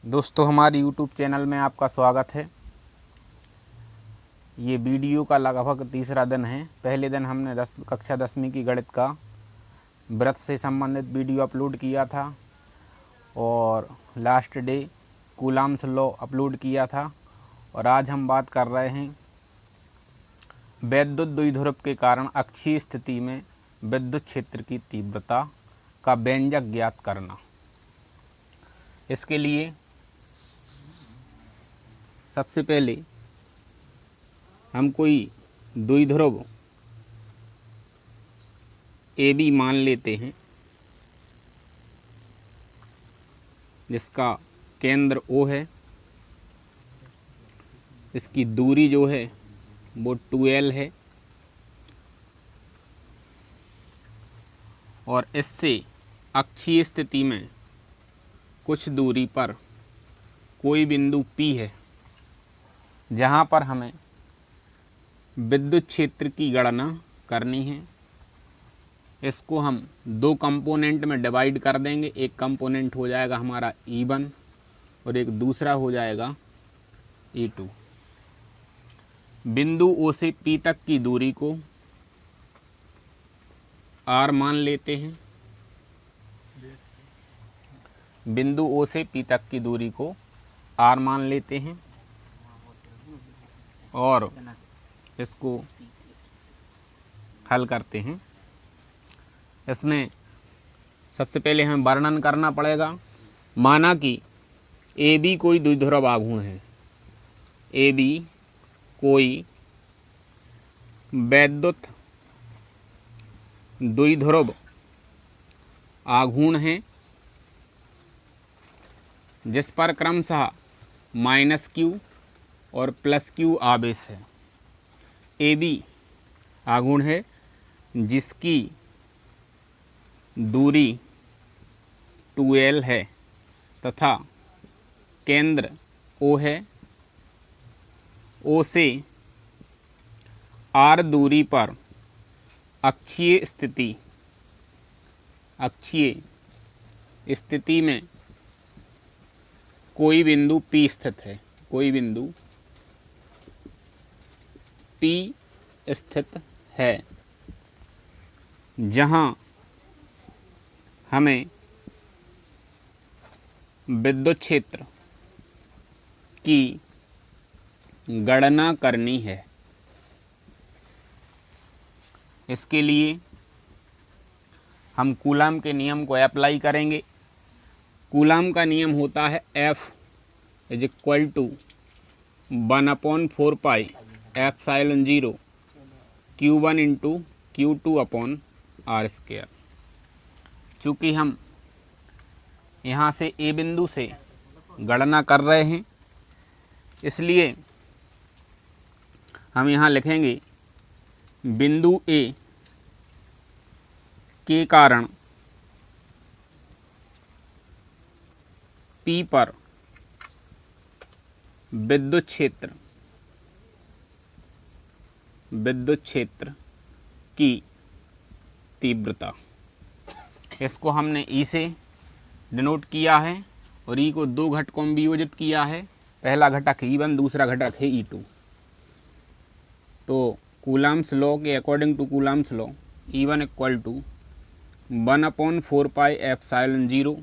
दोस्तों, हमारे YouTube channel में आपका स्वागत है। ये वीडियो का लगभग तीसरा दिन है। पहले दिन हमने कक्षा 10वीं की गणित का व्रत से संबंधित वीडियो अपलोड किया था और last day Coulomb's law upload किया था। और आज हम बात कर रहे हैं विद्युत द्विध्रुव के कारण अक्षीय स्थिति में विद्युत क्षेत्र की तीव्रता का व्यंजक ज्ञात करना। इसके लिए सबसे पहले हम कोई द्विध्रुव AB मान लेते हैं, जिसका केंद्र O है। इसकी दूरी जो है वो 2L है और इससे अक्षीय स्थिति में कुछ दूरी पर कोई बिंदु P है, जहाँ पर हमें विद्युत क्षेत्र की गणना करनी है। इसको हम दो कंपोनेंट में डिवाइड कर देंगे। एक कंपोनेंट हो जाएगा हमारा E1 और एक दूसरा हो जाएगा E2। बिंदु O से P तक की दूरी को R मान लेते हैं। बिंदु O से P तक की दूरी को R मान लेते हैं और इसको हल करते हैं। इसमें सबसे पहले हमें वर्णन करना पड़ेगा। माना कि AB कोई द्विध्रुव आघूर्ण है। AB कोई विद्युत द्विध्रुव आघूर्ण है, जिस पर क्रमशः -Q और +Q आवेश है। AB आघूर्ण है जिसकी दूरी 2L है तथा केंद्र O है। O से R दूरी पर अक्षीय स्थिति में कोई बिंदु P स्थित है। कोई बिंदु P स्थित है, जहाँ हमें विद्युत क्षेत्र की गणना करनी है। इसके लिए हम कूलॉम के नियम को अप्लाई करेंगे। कूलॉम का नियम होता है F = 1/4 पाई ε0 Q1 × Q2/R²। चूँकि हम यहाँ से A बिंदु से गणना कर रहे हैं, इसलिए हम यहाँ लिखेंगे बिंदु A के कारण P पर विद्युत क्षेत्र की तीव्रता। इसको हमने E से डिनोट किया है और E को दो घटकों में वियोजित किया है। पहला घटक E1, दूसरा घटक है E2। तो कूलॉम्स लॉ के according to Coulomb's law E1 = 1/4 pi ε0।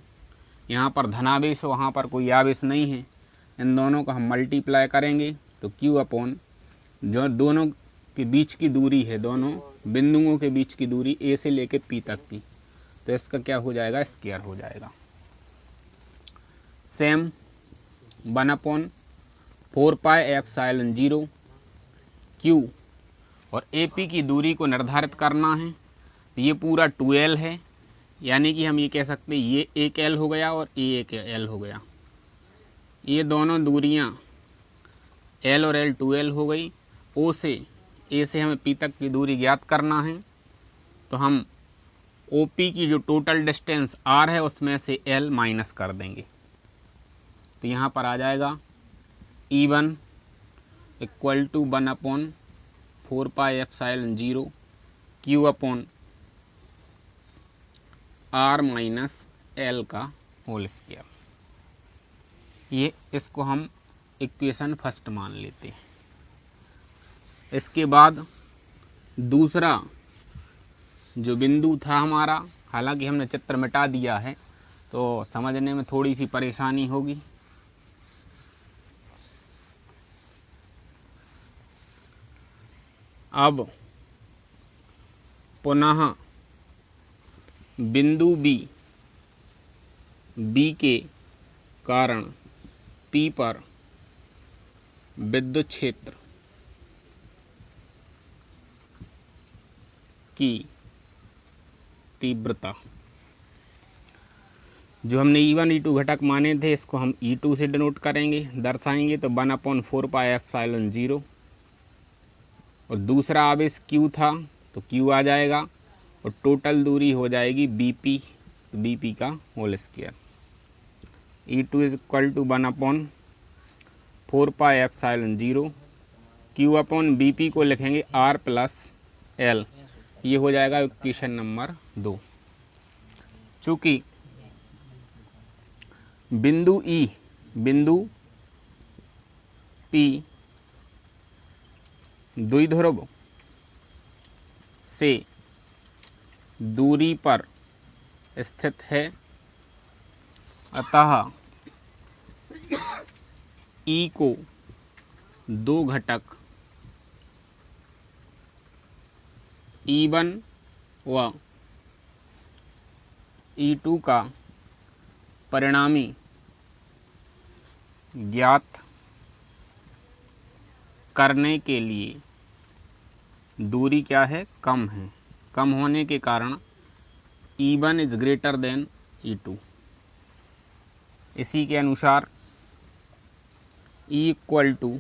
यहाँ पर धनावेश, वहाँ पर कोई आवेश नहीं है। इन दोनों का हम मल्टीप्लाई करेंगे तो Q/ जो दोनों के बीच की दूरी है, दोनों बिंदुओं के बीच की दूरी A से लेकर P तक की, तो इसका क्या हो जाएगा, स्क्वायर हो जाएगा। सेम 1/4 पाई ε0 Q और AP की दूरी को निर्धारित करना है। तो ये पूरा 2L है, यानी कि हम ये कह सकते हैं ये एक L हो गया और ये एक L हो गया। ये दोनों दूरियां L और L 2L हो गई। O से A से हमें P तक की दूरी ज्ञात करना है, तो हम OP की जो टोटल डिस्टेंस R है उसमें से L माइनस कर देंगे। तो यहाँ पर आ जाएगा E1 = 1/4 पाई ε0 Q/R - L का होल स्क्वायर। ये इसको हम इक्वेशन फर्स्ट मान लेते हैं। इसके बाद दूसरा जो बिंदु था हमारा, हालांकि हमने चित्र मिटा दिया है तो समझने में थोड़ी सी परेशानी होगी। अब पुनः बिंदु बी के कारण P पर विद्युत क्षेत्र की तीव्रता, जो हमने E1 E2 घटक माने थे इसको हम E2 से डिनोट करेंगे, दर्शाएंगे तो 1/4πε0। और दूसरा आवेश Q था तो Q आ जाएगा और टोटल दूरी हो जाएगी BP, तो BP का whole square. E2 is equal to 1/4πε0। Q/BP को लिखेंगे R+L, ये हो जाएगा इक्वेशन नंबर 2। चूँकि बिंदु P द्विध्रुव से दूरी पर स्थित है, अतः E को दो घटक E1 व E2 का परिणामी ज्ञात करने के लिए दूरी क्या है, कम है। कम होने के कारण E1 is greater then E2। इसी के अनुसार E इक्वल टू,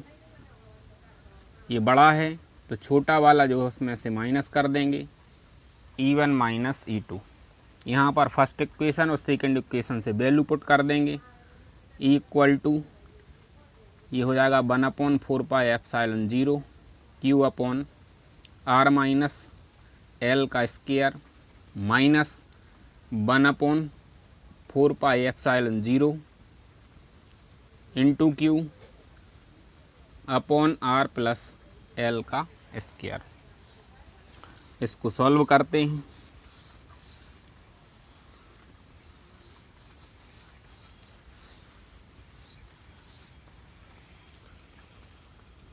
ये बड़ा है तो छोटा वाला जो है उसमें से माइनस कर देंगे, E1 माइनस E2। यहाँ पर फर्स्ट इक्वेशन और सेकंड इक्वेशन से वैल्यू पुट कर देंगे। E इक्वल टू, ये हो जाएगा 1/4πε0 Q/R-L का स्क्वायर माइनस 1/4πε0 इंटू Q/R+L का स्क्वायर। इसको सॉल्व करते हैं।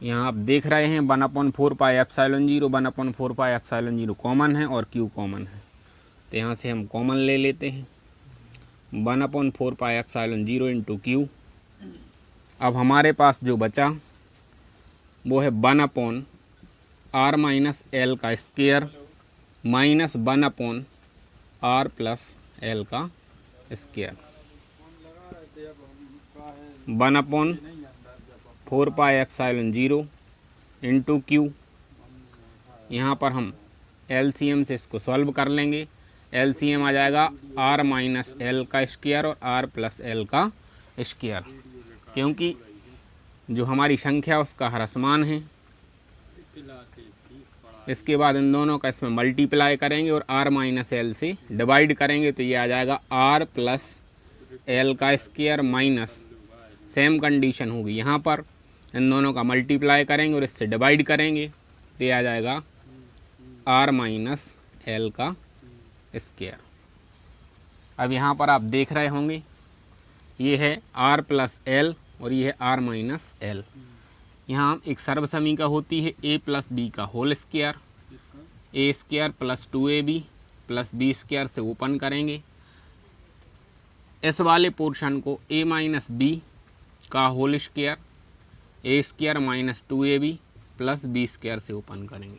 यहाँ आप देख रहे हैं 1/4πε0, 1/4πε0 कॉमन है और Q कॉमन है, तो यहाँ से हम कॉमन ले लेते हैं 1/4πε0 इंटू Q। अब हमारे पास जो बचा वो है 1/R-L का स्क्वायर माइनस 1/R+L का स्क्वायर। 1/4πε0 into Q। यहाँ पर हम LCM से इसको सॉल्व कर लेंगे। LCM आ जाएगा R-L का स्क्वायर और R+L का स्क्वायर, क्योंकि जो हमारी संख्या उसका ह्रासमान है। इसके बाद इन दोनों का इसमें मल्टीप्लाई करेंगे और R-L से डिवाइड करेंगे, तो ये आ जाएगा R+L का स्क्वायर माइनस, सेम कंडीशन होगी यहाँ पर, इन दोनों का मल्टीप्लाई करेंगे और इससे डिवाइड करेंगे, तो ये आ जाएगा R-L का स्क्वायर। अब यहाँ पर आप देख रहे होंगे ये है R+L और ये है R-L। यहाँ एक सर्वसमीका होती है A+B का whole square, A² + 2AB + B² से ओपन करेंगे। इस वाले पोर्शन को A-B का whole square, A² - 2AB + B² से ओपन करेंगे।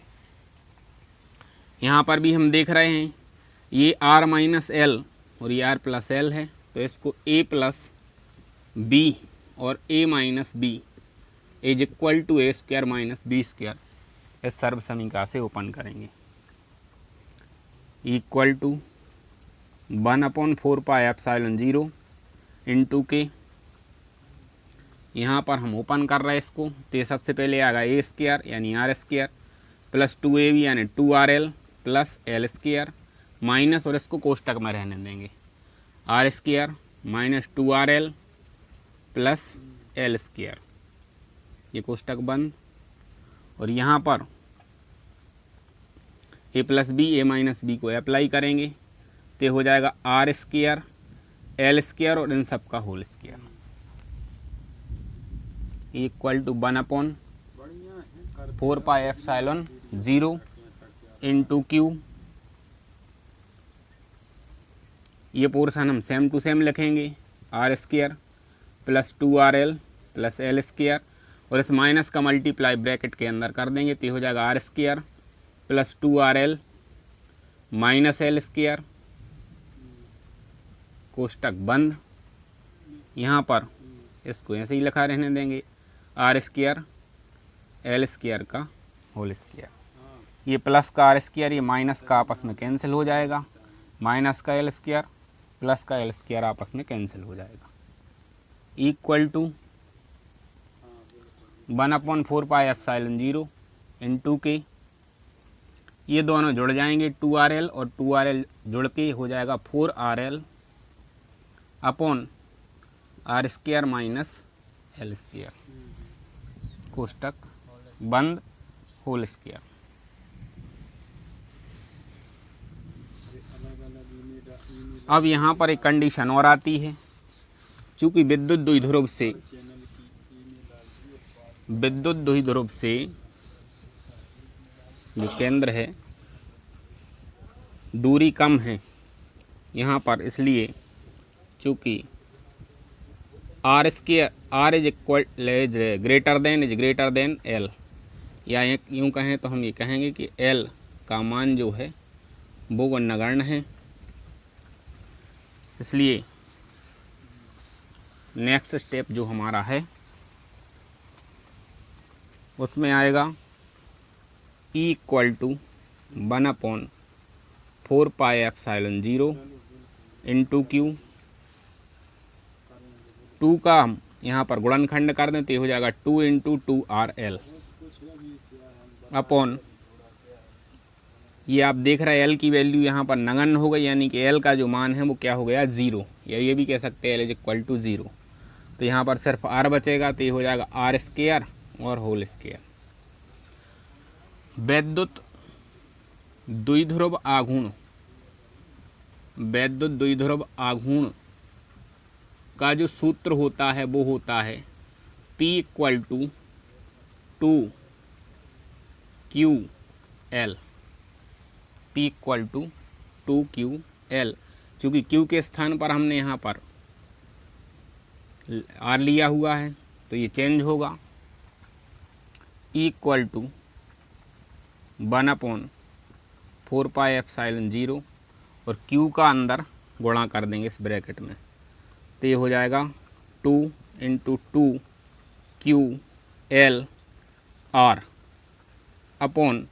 यहाँ पर भी हम देख रहे हैं ये R-L और ये R+L है, तो इसको A+B और A-B is equal to A² - B² इस सर्वसमीका से ओपन करेंगे। इक्वल टू 1/4πε0 इंटू के, यहाँ पर हम ओपन कर रहे हैं इसको, तो सबसे पहले आएगा A² यानी R² + 2AB यानी 2RL + L² माइनस, और इसको कोष्टक में रहने देंगे, R² - 2RL plus L square, ये कोष्टक बंद। और यहाँ पर ए प्लस बी ए माइनस बी को अप्लाई करेंगे तो हो जाएगा आर स्क्वायर एल स्क्वायर और इन सब का whole square equal to 1/4 pi epsilon 0 into Q. ये पोर्शन हम सेम टू सेम लिखेंगे, R square plus 2RL plus L square और इस माइनस का मल्टीप्लाई ब्रैकेट के अंदर कर देंगे तो हो जाएगा R square plus 2RL minus L square, कोष्टक बंद। यहाँ पर इसको ऐसे ही लिखा रहने देंगे, आर स्क्वायर एल स्क्वायर का होल स्क्वायर। ये प्लस का आर स्क्वायर ये माइनस का आपस में कैंसिल हो जाएगा, माइनस का एल स्क्वायर प्लस का एल स्क्वायर आपस में कैंसिल हो जाएगा equal to 1/4 pi epsilon 0 into K, ये दोनों जुड़ जाएंगे 2RL और 2RL जुड़ के हो जाएगा 4RL upon R square minus L square, कोष्टक बंद, होल स्क्वायर। अब यहाँ पर एक कंडीशन और आती है, चूँकि विद्युत द्विध्रुव से जो केंद्र है दूरी कम है यहाँ पर, इसलिए चूँकि R square R is greater than L, या यूँ कहें तो हम ये कहेंगे कि एल का मान जो है वो नगण्य है। इसलिए नेक्स्ट स्टेप जो हमारा है उसमें आएगा E equal to 1/4 pi epsilon 0 into Q. 2 का हम यहाँ पर गुणनखंड कर दें तो हो जाएगा 2 इंटू 2RL अपॉन, ये आप देख रहे हैं एल की वैल्यू यहाँ पर नगण्य हो गई, यानी कि एल का जो मान है वो क्या हो गया 0, या ये भी कह सकते हैं एल इज इक्वल टू 0। तो यहाँ पर सिर्फ आर बचेगा तो ये हो जाएगा आर स्क्वायर और होल स्क्वायर। विद्युत द्विध्रुव आघूर्ण का जो सूत्र होता है वो होता है P equal to 2QL, P equal to 2QL। चूँकि Q के स्थान पर हमने यहाँ पर R लिया हुआ है तो ये चेंज होगा, E equal to 1/4 pi epsilon 0 और Q का अंदर गुणा कर देंगे इस ब्रैकेट में तो ये हो जाएगा 2 इंटू 2QL R अपॉन,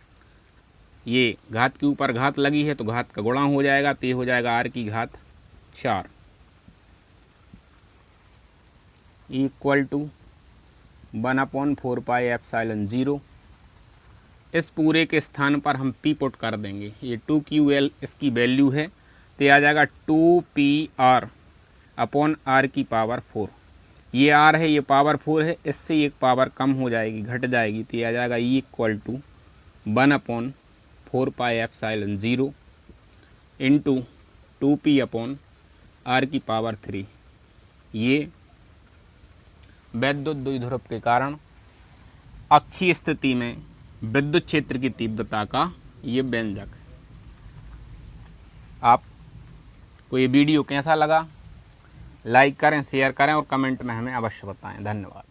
ये घात के ऊपर घात लगी है तो घात का गुणा हो जाएगा तो ये हो जाएगा R की घात 4 इक्वल टू 1/4 पाई एप्सिलॉन 0। इस पूरे के स्थान पर हम P पुट कर देंगे, ये 2QL इसकी वैल्यू है तो आ जाएगा 2PR अपॉन R की पावर 4। ये R है, ये पावर 4 है, इससे एक पावर कम हो जाएगी, घट जाएगी तो आ जाएगा E equal to 1/4 pi epsilon 0 into 2P upon R की पावर 3। ये विद्युत द्विध्रुव के कारण अक्षीय स्थिति में विद्युत क्षेत्र की तीव्रता का ये व्यंजक है। आपको ये वीडियो कैसा लगा, लाइक करें, शेयर करें और कमेंट में हमें अवश्य बताएं। धन्यवाद।